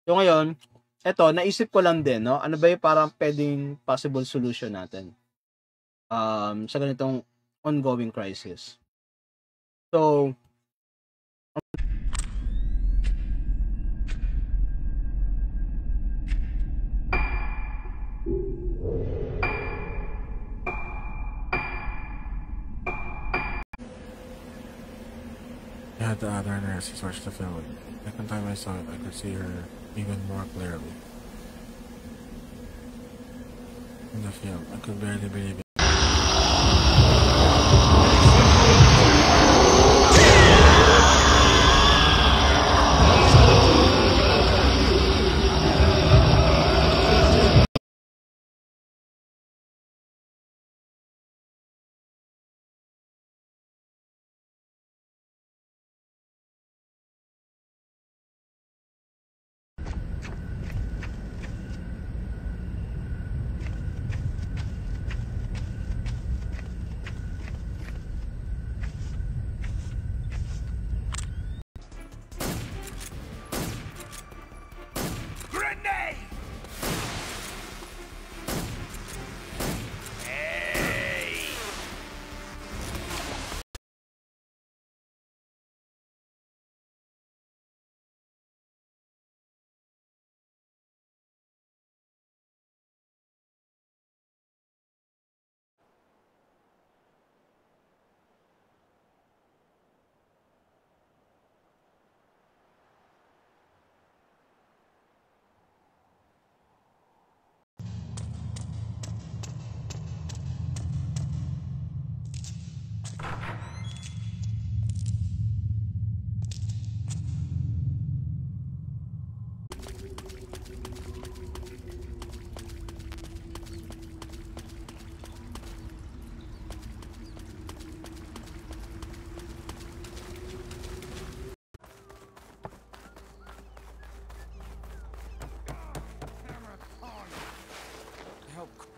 So ngayon, eto naisip ko lang din 'no, ano ba yung parang puwedeng possible solution natin, sa ganitong ongoing crisis. So, I had the other nurses watch the film. Second time I saw it, I could see her even more clearly. In the film, I could barely believe it.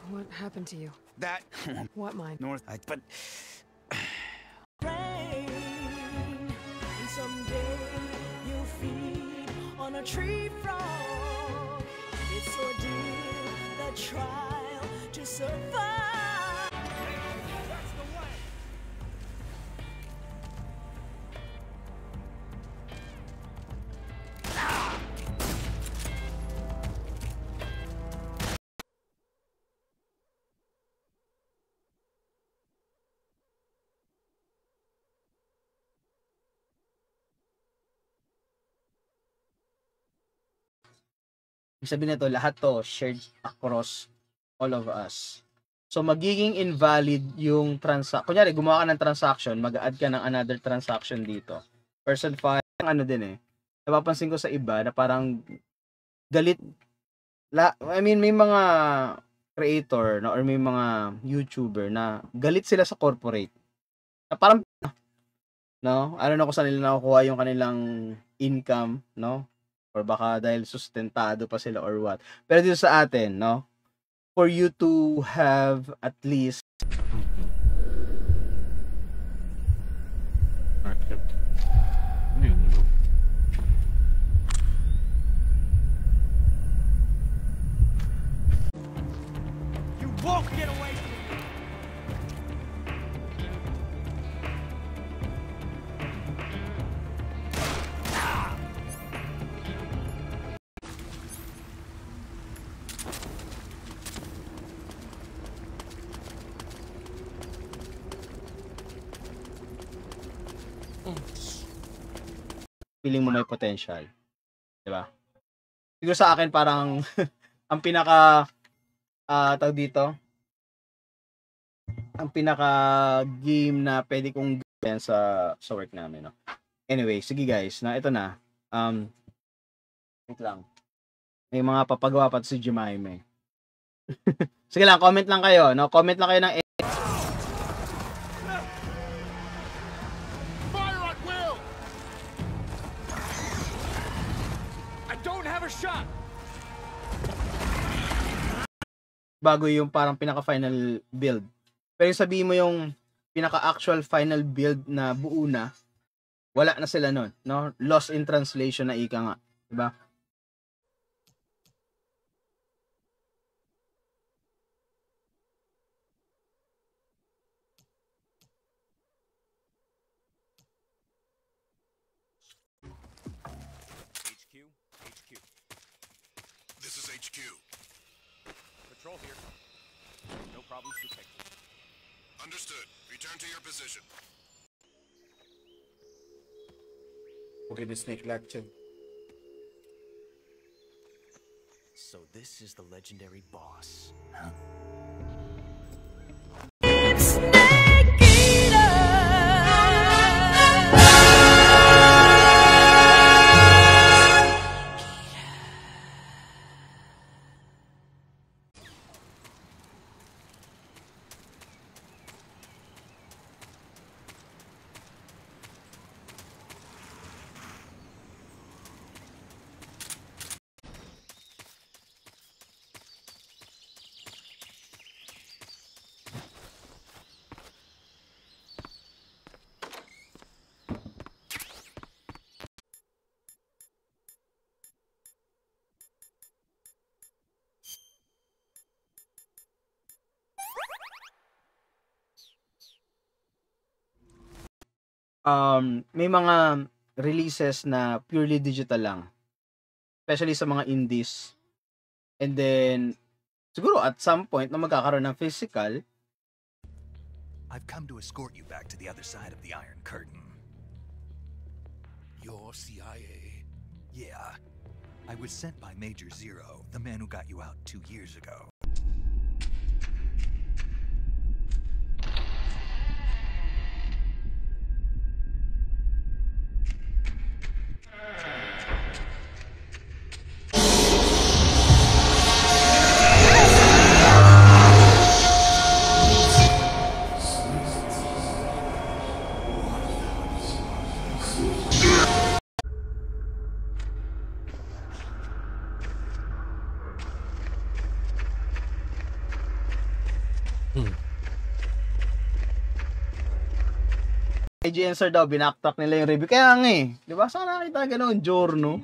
What happened to you? That What mine? north, but Rain, and someday you'll feed on a tree frog. It's ordeal, the trial to survive. that's the way. ibig sabihin nito lahat 'to shared across all of us. So magiging invalid yung kunyari gumawa ka ng transaction, mag-a-add ka ng another transaction dito. Person file, ano din eh. Napapansin ko sa iba na parang galit I mean may mga creator na or may mga YouTuber na galit sila sa corporate. Na parang no, I don't know kung saan nila nakukuha yung kanilang income, no? Or baka dahil sustentado pa sila or what. Pero dito sa atin, no? For you to have at least You won't get away from me. feeling mo may potential. 'Di ba? Siguro sa akin parang ang pinaka tawag dito, ang pinaka game na pwede kong gawin sa work namin, no. Anyway, sige guys, na ito na. Wait lang. May mga papagawa pa si Jemime. Sige lang, comment lang kayo, no? Comment lang kayo ng Fire at will. I don't have a shot. bago yung parang pinaka-final build. Pero sabihin mo yung pinaka-actual final build na buo na, wala na sila nun, no? Lost in translation na ika nga, 'di ba? HQ. Patrol here. No problems detected. Understood. Return to your position. Okay, the snake latchin. So this is the legendary boss, huh? Snake Eater. May mga releases na purely digital lang. Especially sa mga indies. And then, siguro at some point na magkakaroon ng physical, I've come to escort you back to the other side of the Iron Curtain. You're CIA. Yeah. I was sent by Major Zero, the man who got you out 2 years ago. IGN sir daw, binaktak nila yung review. Kaya nga eh. Di ba? Saan nakita gano'n? Giorno.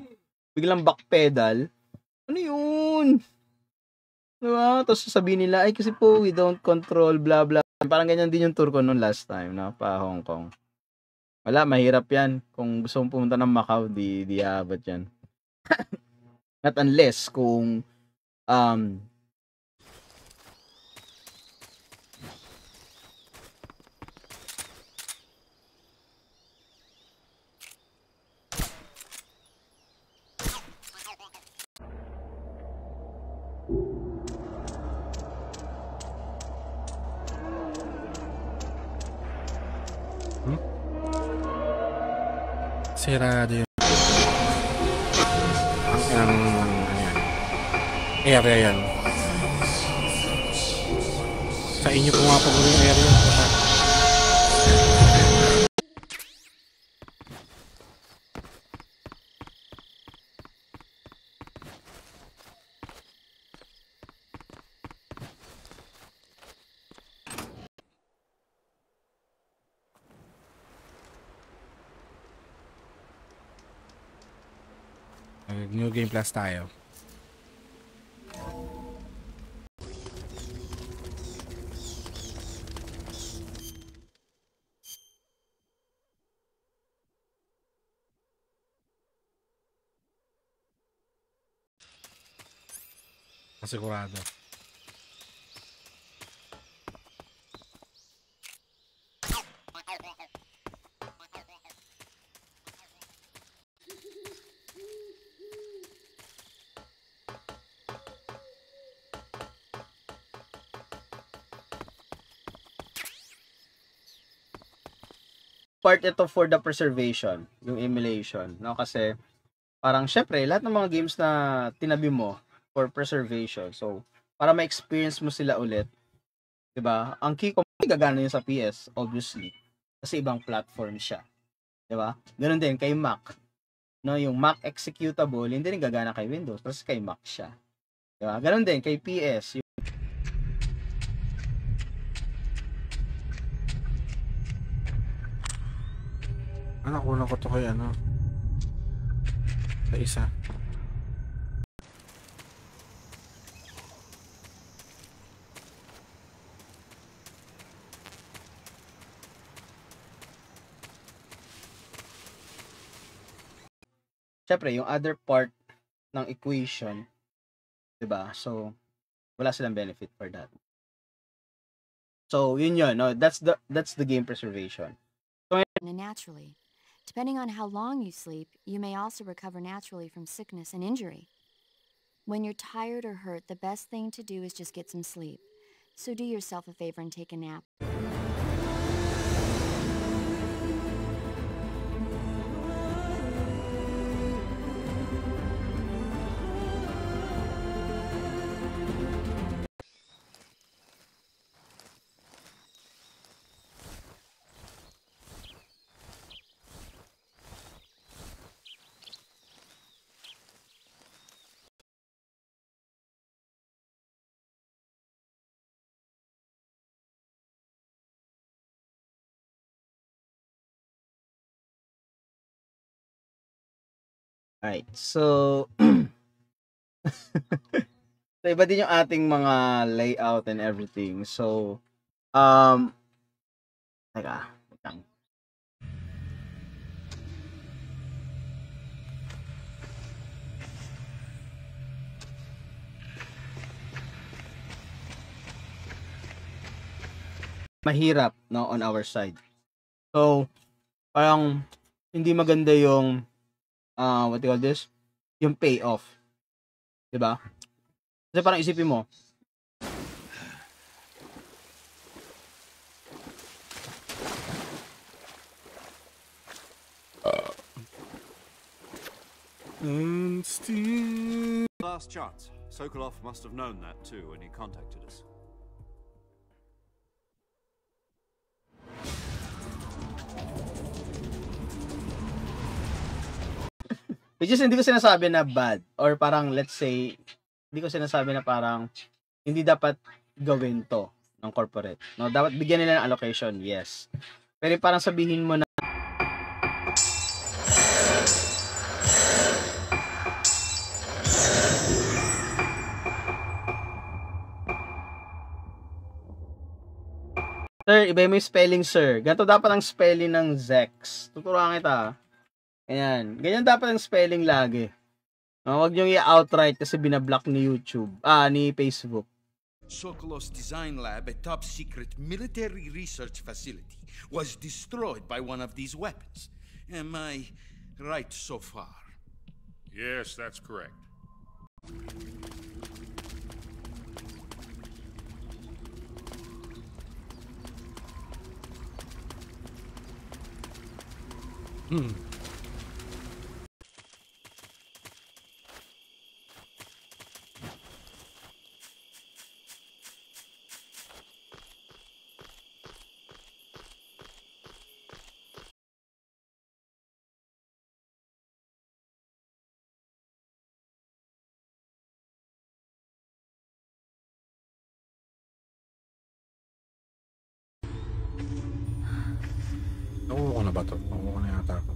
Biglang backpedal. Ano yun? Di ba? Tapos sasabihin nila, ay kasi po, we don't control, blah blah. Parang ganyan din yung tour ko noon last time, na pa Hong Kong. Wala, mahirap yan. Kung gusto mong pumunta ng Macau, di aabot yan. Not unless kung Sirado yun. Ang area yan. Sa inyo pumapagulo yung area. New Game Plus tayo. Sigurado. part ito for the preservation, yung emulation, no? Kasi parang syempre lahat ng mga games na tinabi mo for preservation. So, para ma-experience mo sila ulit, 'di ba? Ang key ko gagana yun sa PS, obviously, kasi ibang platform siya. 'Di ba? Ganoon din kay Mac. No, yung Mac executable, hindi rin gagana kay Windows, kasi kay Mac siya. 'Di ba? Ganoon din kay PS. Kulang ko to kay sa isa. Syempre, yung other part ng equation 'Diba? So, wala silang benefit for that. So, yun, no? That's the game preservation. Naturally. Depending on how long you sleep, you may also recover naturally from sickness and injury. When you're tired or hurt, the best thing to do is just get some sleep. So do yourself a favor and take a nap. Alright, so so iba din yung ating mga layout and everything. So, teka, wait lang. Mahirap, no, on our side. So, parang hindi maganda yung what do you call this? Yung payoff. 'Di ba? Kasi parang isipin mo, And Steve. Last chance. Sokolov must have known that too when he contacted us. which is hindi ko sinasabi na bad or parang let's say hindi ko sinasabi na parang hindi dapat gawin to ng corporate. No, dapat bigyan nila ng allocation, yes. Pero parang sabihin mo na Sir, iba mo yung spelling, sir. Ganito dapat ang spelling ng Zex. Tuturuan kita. Ayan. Ganyan dapat ang spelling lagi. Huwag nyo i-outright kasi binablock ni YouTube. Ni Facebook. Sokolov's design lab, a top-secret military research facility, was destroyed by one of these weapons. Am I right so far? Yes, that's correct. Nauuko na ba to? Nauuko na yata ako.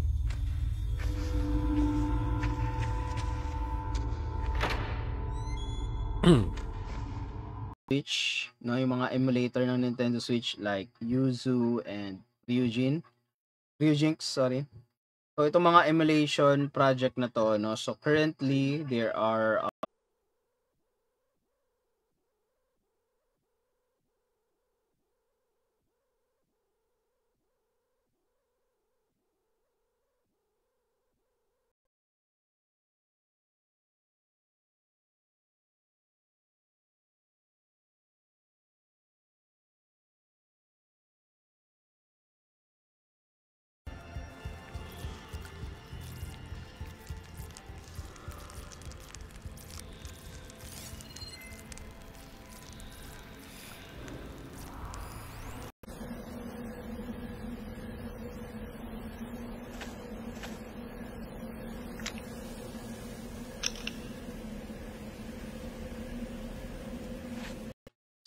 Switch, no, yung mga emulator ng Nintendo Switch like Yuzu and Ryujinx, sorry. So itong mga emulation project na to, no. So currently there are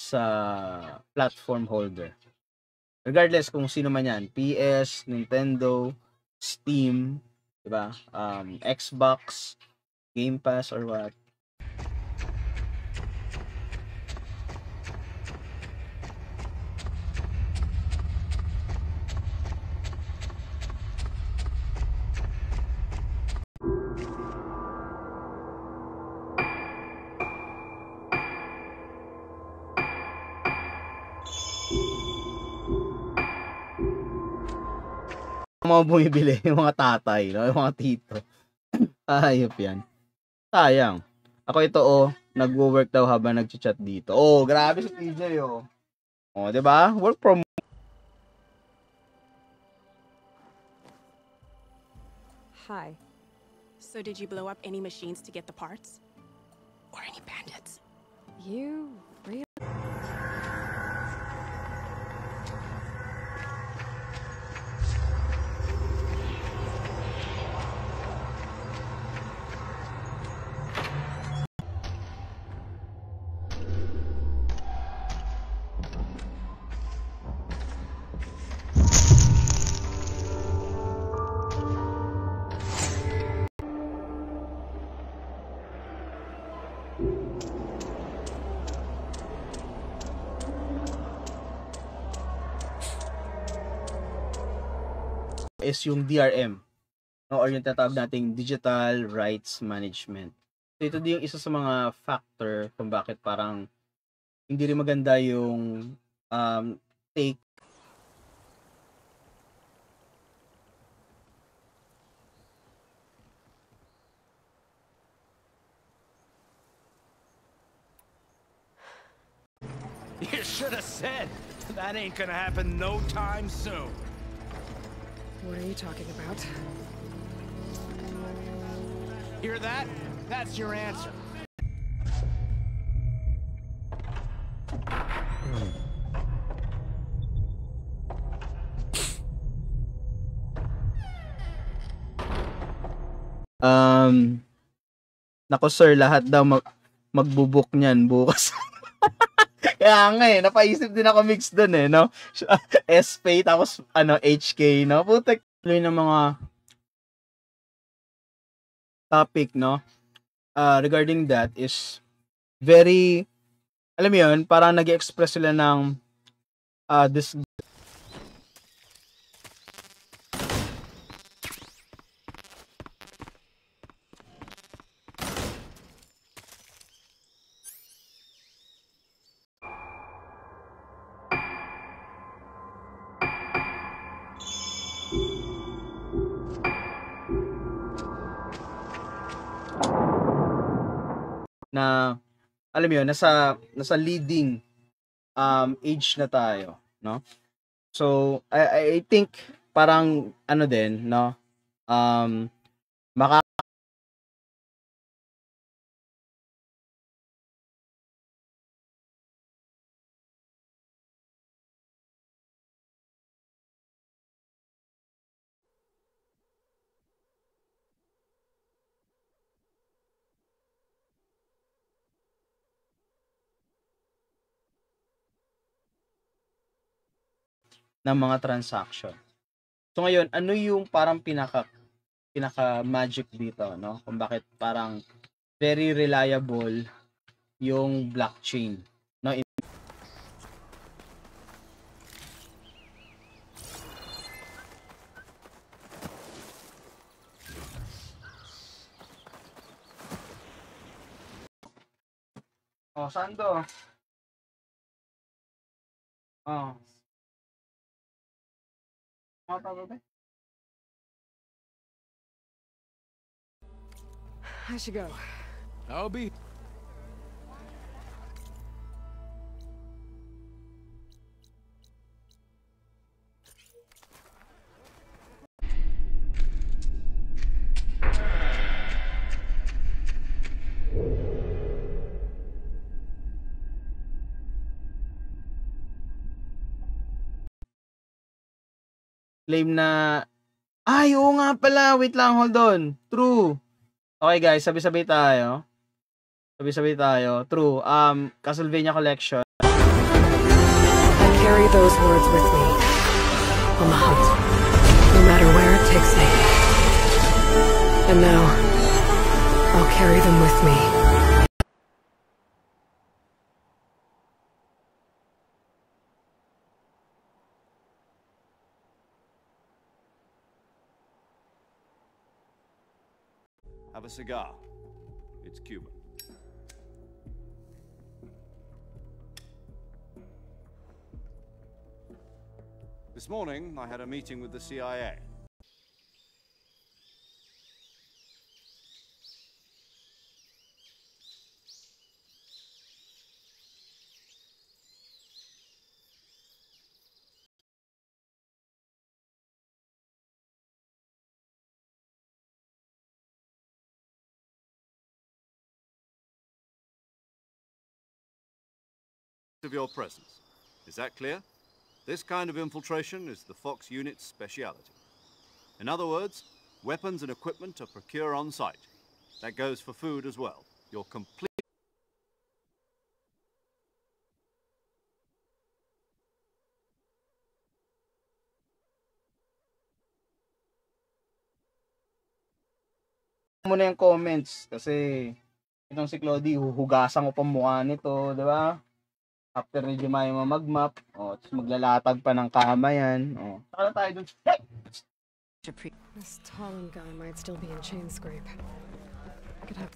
sa platform holder. Regardless kung sino man yan, PS, Nintendo, Steam, 'di ba? Xbox, Game Pass or what. mga bumibili, yung mga tatay, no? Yung mga tito. Ayop yan. Sayang. Ako ito, nagwo-work daw habang nag-chat dito. Grabe si PJ, diba? Work from Hi. So did you blow up any machines to get the parts? Or any bandits? You really? is yung DRM, no? Or yung tatawag nating Digital Rights Management. So ito din yung isa sa mga factor kung bakit parang hindi rin maganda yung take. You should have said that ain't gonna happen no time soon. What are you talking about? Hear that? That's your answer. Nako sir, lahat daw magbubuk niyan bukas. Kaya nga napaisip din ako mix dun no? SPay tapos HK, no? Putek tuloy ng mga topic, no? Regarding that is very, alam mo yun, parang nag-express sila ng this na, alam mo yun, nasa leading age na tayo, no? So I think parang din, no? Maka ng mga transaction. So ngayon, ano yung parang pinaka magic dito, no? Kung bakit parang very reliable yung blockchain, no? Sando. I should go. I'll be. Claim na, oo nga pala, wait lang, hold on. True. Okay guys, sabi-sabay tayo. True. Castlevania Collection. I carry those words with me on the hunt, no matter where it takes me. And now, I'll carry them with me. Have a cigar. It's Cuban. This morning, I had a meeting with the CIA. of your presence. Is that clear? This kind of infiltration is the Fox unit's speciality. In other words, weapons and equipment are procured on site. That goes for food as well. You're complete. Muna yung comments kasi itong si Clody, huhugasan ko pa mukha nito, di ba? After ni Jemima mag-map, tapos maglalatag pa ng kama yan. Saka tayo dun. This Talon guy might still be in chain scrape. I could have...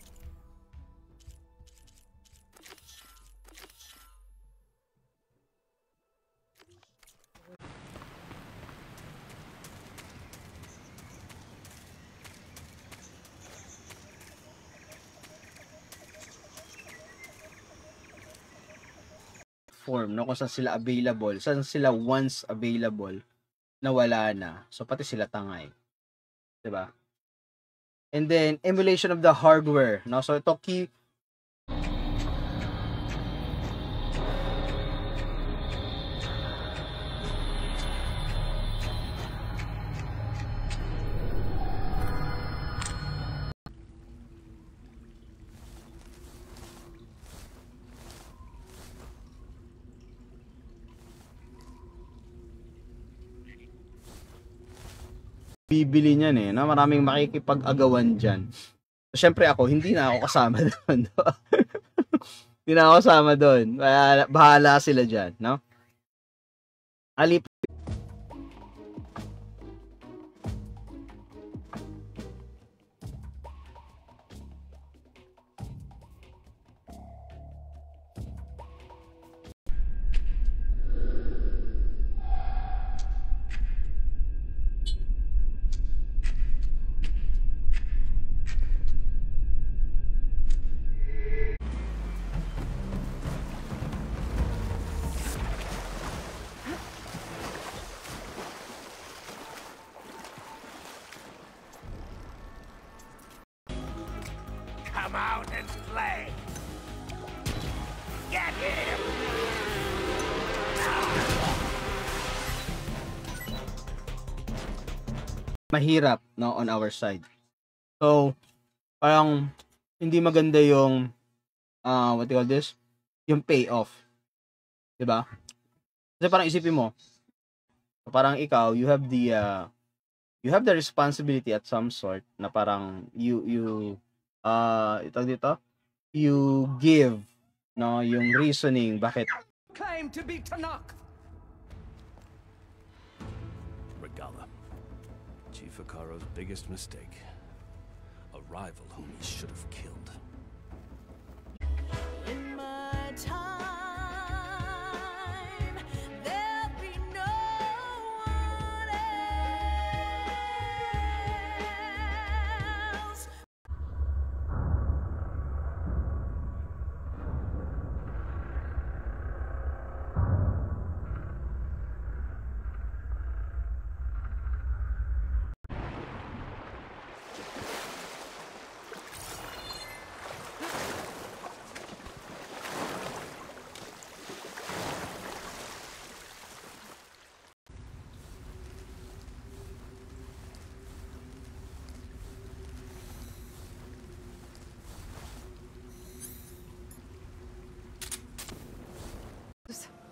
Form, no? Kung saan sila available, saan sila once available, na wala na. So, pati sila tangay. Diba? And then, emulation of the hardware, no? So, ito key. Bibili niyan eh, no? Maraming makikipag-agawan dyan. So, syempre ako, hindi na ako kasama doon. Hindi na ako kasama doon. Bahala sila dyan, no? Alip. Come out and play. Get him. Mahirap, no, on our side. So, parang hindi maganda yung what do you call this? Yung payoff. 'Di ba? Kasi parang isipin mo, parang ikaw, you have the responsibility at some sort na parang ito dito, you give, no, yung reasoning bakit Claim to be Tanakh. Regala, Chief Hikaro's biggest mistake. A rival whom he should have killed. In my time, there'll be no one else.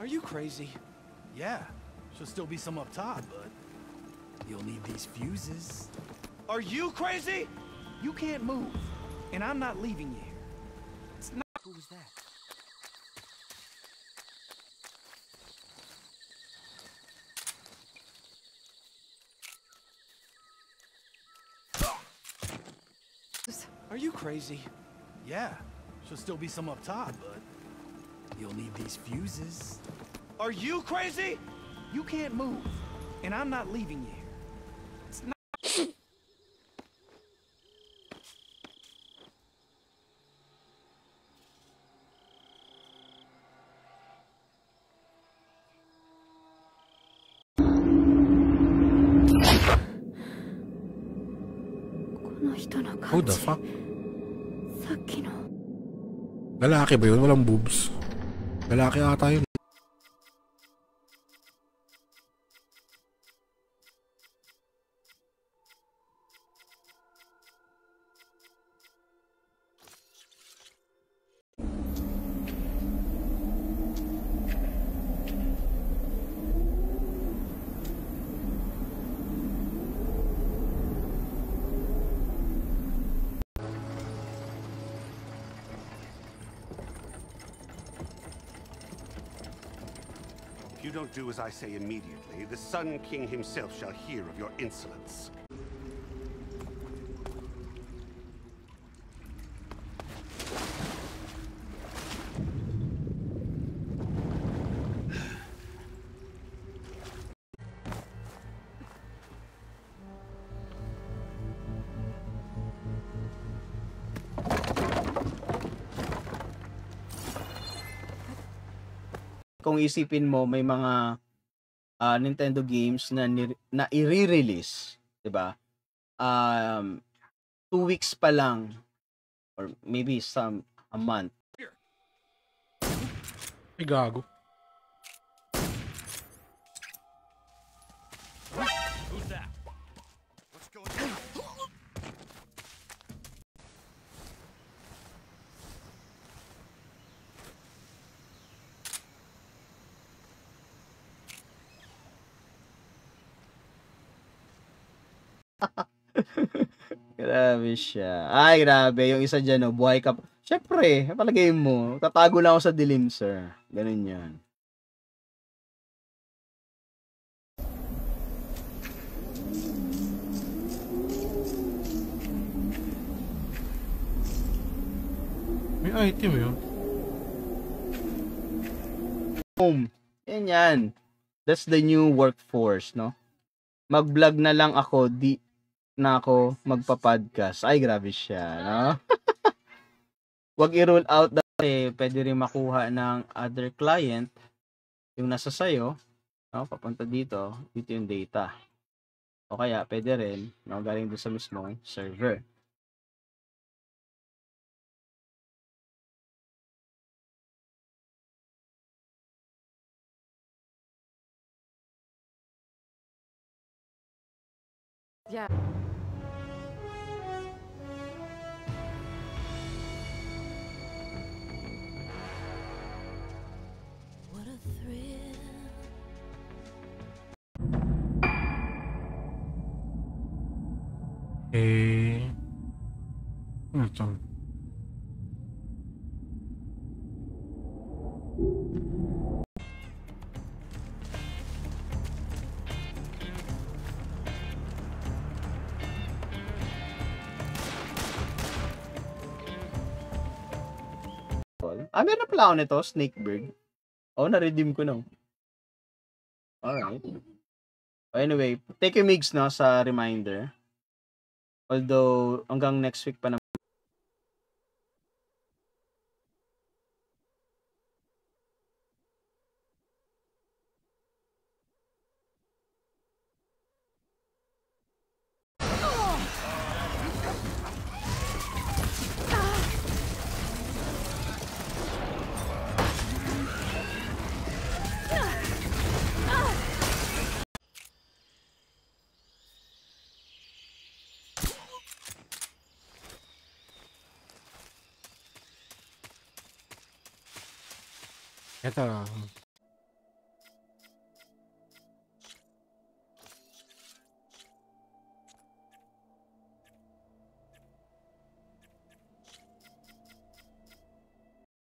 Are you crazy? Yeah, should still be some up top, but you'll need these fuses. Are you crazy? You can't move, and I'm not leaving you here. It's not. Who was that? Are you crazy? Yeah, should still be some up top, but you'll need these fuses. Are you crazy? You can't move, and I'm not leaving you here. It's not. Who the fuck? Lalaki ba yun? Walang boobs. Lalaki ata yun. If you don't do as I say immediately, the Sun King himself shall hear of your insolence. Kung isipin mo, may mga Nintendo games na i-re-release, 'di ba? 2 weeks pa lang or maybe a month. Ay, gago. Who's that? What's going on? Grabe siya. Ay, grabe. Yung isa dyan, oh, buhay ka. Syempre, palagay mo, tatago lang ako sa dilim, sir. Ganun yan. May item yun. Boom. Yan. That's the new workforce, no? Mag-vlog na lang ako, di na ako magpa-podcast. Ay, grabe siya, no? Wag i-roll out na pwede rin makuha ng other client yung nasa sayo, no? Papunta dito yung data. O kaya, pwede rin, no? Galing doon sa mismong server. Yeah. What a thrill. Ano ito? Meron na pala ako nito, Snakebird. Na-redeem ko na. Alright. Anyway, take your migs, no, sa reminder. Although, hanggang next week pa naman. Ito.